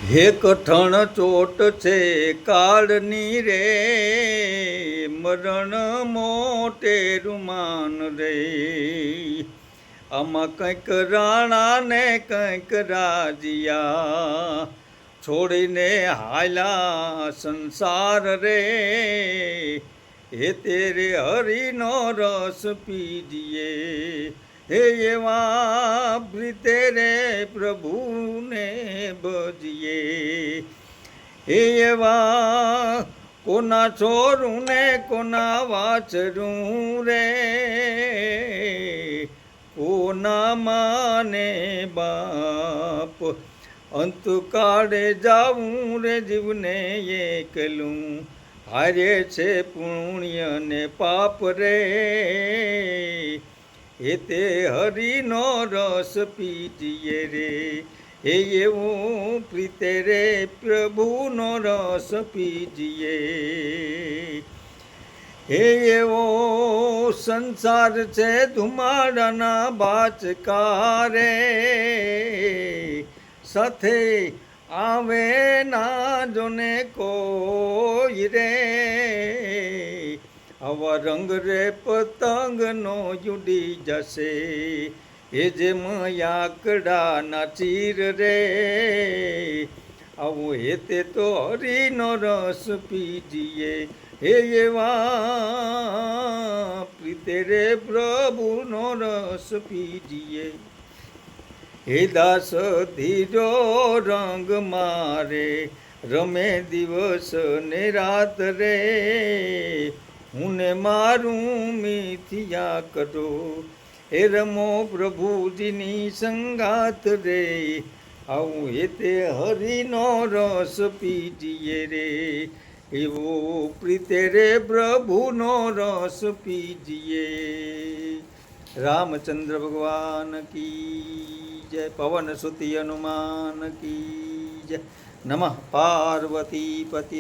હે કઠણ ચોટ છે કાળની રે, મરણ મોટે રૂમાન રે. આમાં કંઈક રાણા ને કંઈક રાજીયા, છોડીને હાલ્યા સંસાર રે. હે તેરે હરિનો રસ પીજીએ, હે એવા પ્રીતે રે પ્રભુને ભજીએ. હે એવા કોના છોરું ને કોના વાછરું રે, કોના માને બાપ. અંતકાળે જાવું રે જીવને એકલું, હારે છે પુણ્ય ને પાપ રે. હે તે હરિનો રસ પીજીએ રે, હે એવું પ્રીતે રે પ્રભુનો રસ પીજીએ. હે એવો સંસાર છે ધુમાડાના બાચકા રે, સાથે આવે ના જોને કોઈ રે. આવા રંગ રે પતંગનો ઉડી જશે, એ જે આંકડાના ચીર રે. આવું હે તે તો હરિનો રસ પીજીએ, હે એવા પ્રીતે રે પ્રભુનો રસ પીજીએ. હે દાસ ધીરો રંગ મારે, રમે દિવસ ને રાત રે. હું ને મારું મિથિયા કરો, હે રમો પ્રભુજીની સંગાત રે. આવું હે તે હરિનો રસ પીજીએ રે, એવો પ્રીતે રે પ્રભુનો રસ પીજીએ. રામચંદ્ર ભગવાન કી જય, પવન સુતી હનુમાન કી જય. નમઃ પાર્વતી પતિ